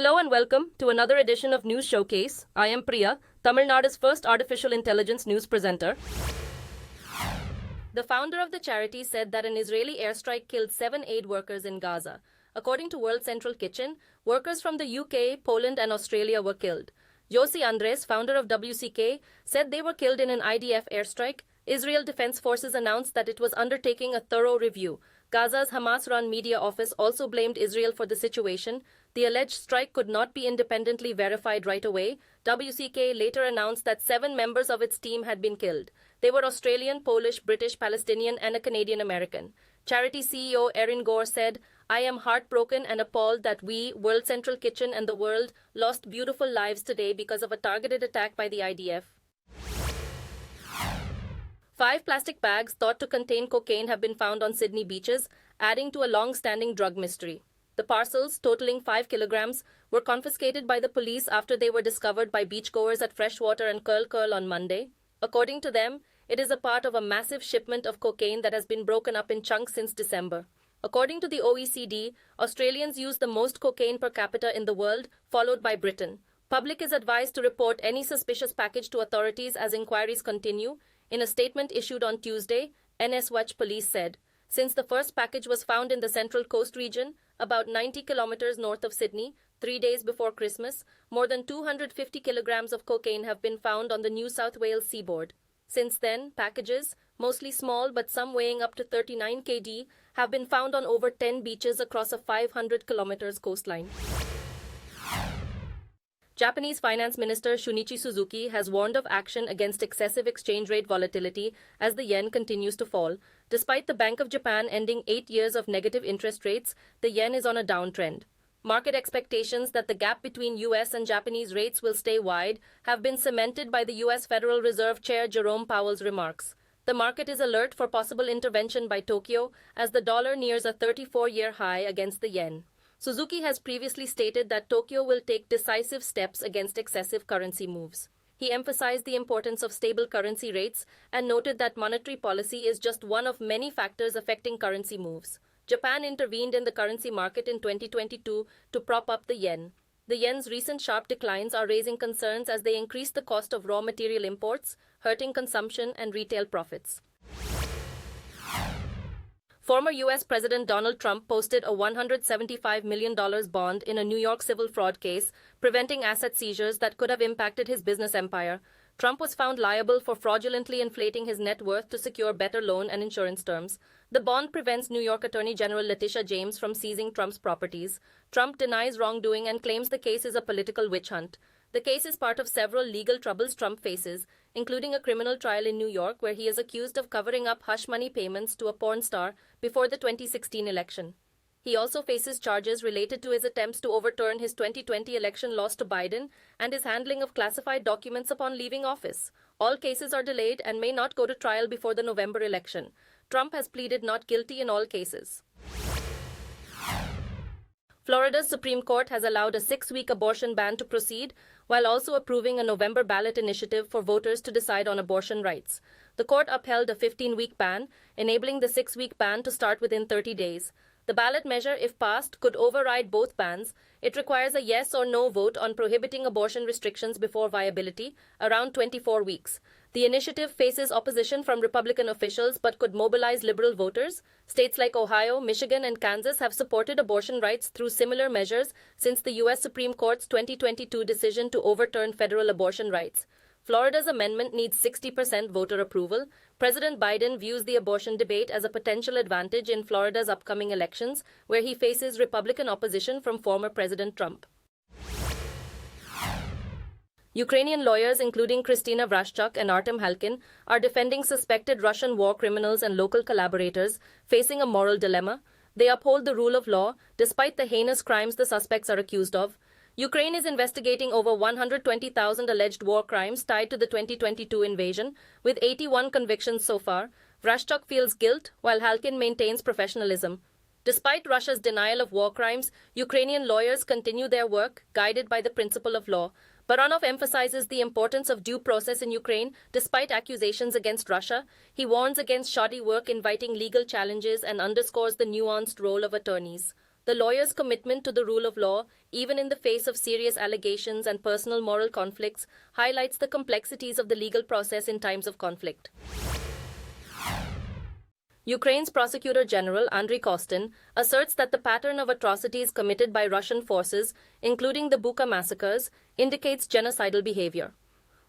Hello and welcome to another edition of News Showcase. I am Priya, Tamil Nadu's first artificial intelligence news presenter. The founder of the charity said that an Israeli airstrike killed 7 aid workers in Gaza. According to World Central Kitchen, workers from the UK, Poland and Australia were killed. Josie Andres, founder of WCK, said they were killed in an IDF airstrike. Israel Defense Forces announced that it was undertaking a thorough review. Gaza's Hamas-run media office also blamed Israel for the situation. The alleged strike could not be independently verified right away. WCK later announced that 7 members of its team had been killed. They were Australian, Polish, British, Palestinian, and a Canadian American. Charity CEO Erin Gore said, "I am heartbroken and appalled that we, World Central Kitchen, and the world lost beautiful lives today because of a targeted attack by the IDF." 5 plastic bags thought to contain cocaine have been found on Sydney beaches, adding to a long-standing drug mystery. The parcels, totaling 5 kilograms, were confiscated by the police after they were discovered by beachgoers at Freshwater and Curl Curl on Monday. According to them, it is a part of a massive shipment of cocaine that has been broken up in chunks since December. According to the OECD, Australians use the most cocaine per capita in the world, followed by Britain. Public is advised to report any suspicious package to authorities as inquiries continue. In a statement issued on Tuesday, NSW police said, since the first package was found in the Central Coast region, about 90 kilometers north of Sydney, 3 days before Christmas, more than 250 kilograms of cocaine have been found on the New South Wales seaboard. Since then, packages, mostly small but some weighing up to 39 kg, have been found on over 10 beaches across a 500 kilometers coastline. Japanese Finance Minister Shunichi Suzuki has warned of action against excessive exchange rate volatility as the yen continues to fall. Despite the Bank of Japan ending 8 years of negative interest rates, the yen is on a downtrend. Market expectations that the gap between US and Japanese rates will stay wide have been cemented by the US Federal Reserve Chair Jerome Powell's remarks. The market is alert for possible intervention by Tokyo as the dollar nears a 34-year high against the yen. Suzuki has previously stated that Tokyo will take decisive steps against excessive currency moves. He emphasized the importance of stable currency rates and noted that monetary policy is just one of many factors affecting currency moves. Japan intervened in the currency market in 2022 to prop up the yen. The yen's recent sharp declines are raising concerns as they increase the cost of raw material imports, hurting consumption and retail profits. Former U.S. President Donald Trump posted a $175 million bond in a New York civil fraud case, preventing asset seizures that could have impacted his business empire. Trump was found liable for fraudulently inflating his net worth to secure better loan and insurance terms. The bond prevents New York Attorney General Letitia James from seizing Trump's properties. Trump denies wrongdoing and claims the case is a political witch hunt. The case is part of several legal troubles Trump faces, including a criminal trial in New York where he is accused of covering up hush money payments to a porn star before the 2016 election. He also faces charges related to his attempts to overturn his 2020 election loss to Biden and his handling of classified documents upon leaving office. All cases are delayed and may not go to trial before the November election. Trump has pleaded not guilty in all cases. Florida's Supreme Court has allowed a 6-week abortion ban to proceed, while also approving a November ballot initiative for voters to decide on abortion rights. The court upheld a 15-week ban, enabling the 6-week ban to start within 30 days. The ballot measure, if passed, could override both bans. It requires a yes or no vote on prohibiting abortion restrictions before viability, around 24 weeks. The initiative faces opposition from Republican officials but could mobilize liberal voters. States like Ohio, Michigan, and Kansas have supported abortion rights through similar measures since the U.S. Supreme Court's 2022 decision to overturn federal abortion rights. Florida's amendment needs 60% voter approval. President Biden views the abortion debate as a potential advantage in Florida's upcoming elections, where he faces Republican opposition from former President Trump. Ukrainian lawyers, including Kristina Vrashchuk and Artem Halkin, are defending suspected Russian war criminals and local collaborators, facing a moral dilemma. They uphold the rule of law, despite the heinous crimes the suspects are accused of. Ukraine is investigating over 120,000 alleged war crimes tied to the 2022 invasion, with 81 convictions so far. Vrashchuk feels guilt, while Halkin maintains professionalism. Despite Russia's denial of war crimes, Ukrainian lawyers continue their work, guided by the principle of law. Baranov emphasizes the importance of due process in Ukraine despite accusations against Russia. He warns against shoddy work inviting legal challenges and underscores the nuanced role of attorneys. The lawyer's commitment to the rule of law, even in the face of serious allegations and personal moral conflicts, highlights the complexities of the legal process in times of conflict. Ukraine's Prosecutor General Andriy Kostin asserts that the pattern of atrocities committed by Russian forces, including the Bucha massacres, indicates genocidal behavior.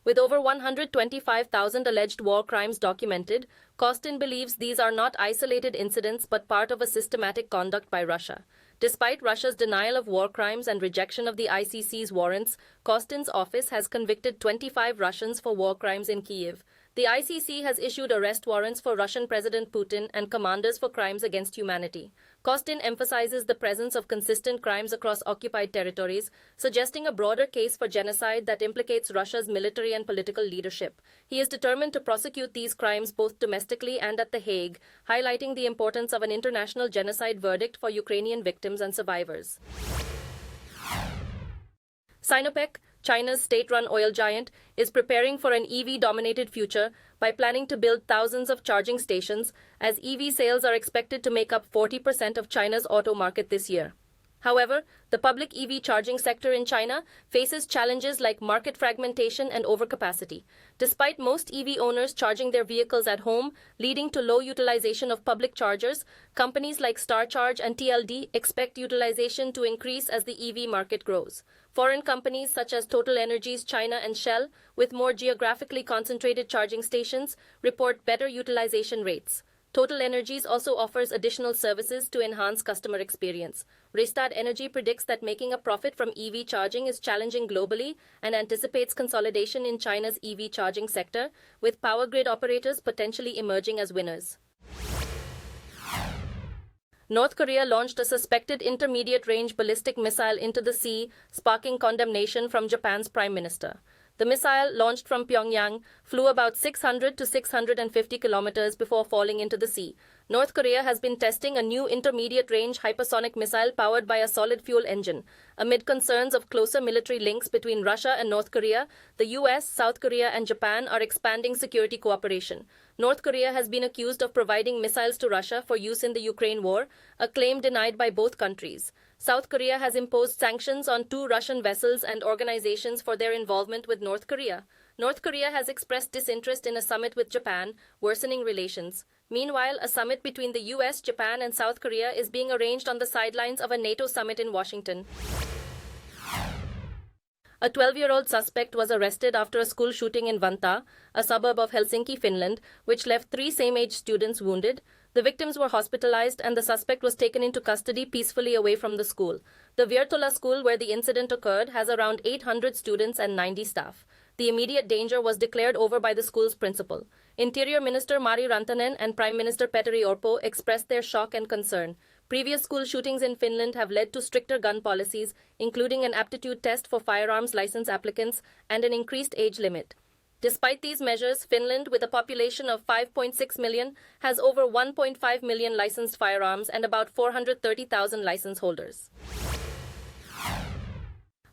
With over 125,000 alleged war crimes documented, Kostin believes these are not isolated incidents but part of a systematic conduct by Russia. Despite Russia's denial of war crimes and rejection of the ICC's warrants, Kostin's office has convicted 25 Russians for war crimes in Kyiv. The ICC has issued arrest warrants for Russian President Putin and commanders for crimes against humanity. Kostin emphasizes the presence of consistent crimes across occupied territories, suggesting a broader case for genocide that implicates Russia's military and political leadership. He is determined to prosecute these crimes both domestically and at The Hague, highlighting the importance of an international genocide verdict for Ukrainian victims and survivors. Sinopec, China's state-run oil giant, is preparing for an EV-dominated future by planning to build thousands of charging stations, as EV sales are expected to make up 40% of China's auto market this year. However, the public EV charging sector in China faces challenges like market fragmentation and overcapacity. Despite most EV owners charging their vehicles at home, leading to low utilization of public chargers, companies like StarCharge and TLD expect utilization to increase as the EV market grows. Foreign companies such as Total Energies China and Shell, with more geographically concentrated charging stations, report better utilization rates. Total Energies also offers additional services to enhance customer experience. Rystad Energy predicts that making a profit from EV charging is challenging globally and anticipates consolidation in China's EV charging sector, with power grid operators potentially emerging as winners. North Korea launched a suspected intermediate-range ballistic missile into the sea, sparking condemnation from Japan's prime minister. The missile, launched from Pyongyang, flew about 600 to 650 kilometers before falling into the sea. North Korea has been testing a new intermediate-range hypersonic missile powered by a solid-fuel engine. Amid concerns of closer military links between Russia and North Korea, the US, South Korea, and Japan are expanding security cooperation. North Korea has been accused of providing missiles to Russia for use in the Ukraine war, a claim denied by both countries. South Korea has imposed sanctions on 2 Russian vessels and organizations for their involvement with North Korea. North Korea has expressed disinterest in a summit with Japan, worsening relations. Meanwhile, a summit between the US, Japan, and South Korea is being arranged on the sidelines of a NATO summit in Washington. A 12-year-old suspect was arrested after a school shooting in Vantaa, a suburb of Helsinki, Finland, which left 3 same-age students wounded. The victims were hospitalized and the suspect was taken into custody peacefully away from the school. The Virtola school where the incident occurred has around 800 students and 90 staff. The immediate danger was declared over by the school's principal. Interior Minister Mari Rantanen and Prime Minister Petteri Orpo expressed their shock and concern. Previous school shootings in Finland have led to stricter gun policies, including an aptitude test for firearms license applicants and an increased age limit. Despite these measures, Finland, with a population of 5.6 million, has over 1.5 million licensed firearms and about 430,000 license holders.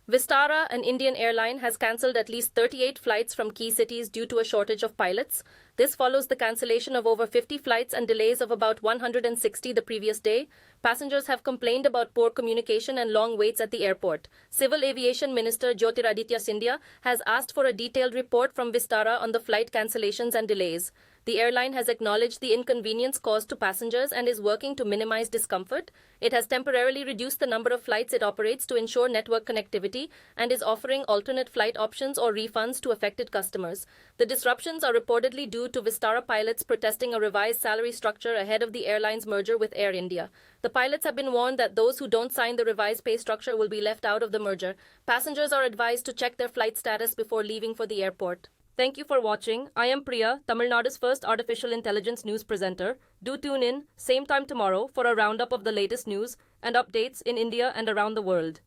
Vistara, an Indian airline, has cancelled at least 38 flights from key cities due to a shortage of pilots. This follows the cancellation of over 50 flights and delays of about 160 the previous day. Passengers have complained about poor communication and long waits at the airport. Civil Aviation Minister Jyotiraditya Scindia has asked for a detailed report from Vistara on the flight cancellations and delays. The airline has acknowledged the inconvenience caused to passengers and is working to minimize discomfort. It has temporarily reduced the number of flights it operates to ensure network connectivity and is offering alternate flight options or refunds to affected customers. The disruptions are reportedly due to Vistara pilots protesting a revised salary structure ahead of the airline's merger with Air India. The pilots have been warned that those who don't sign the revised pay structure will be left out of the merger. Passengers are advised to check their flight status before leaving for the airport. Thank you for watching. I am Priya, Tamil Nadu's first artificial intelligence news presenter. Do tune in, same time tomorrow, for a roundup of the latest news and updates in India and around the world.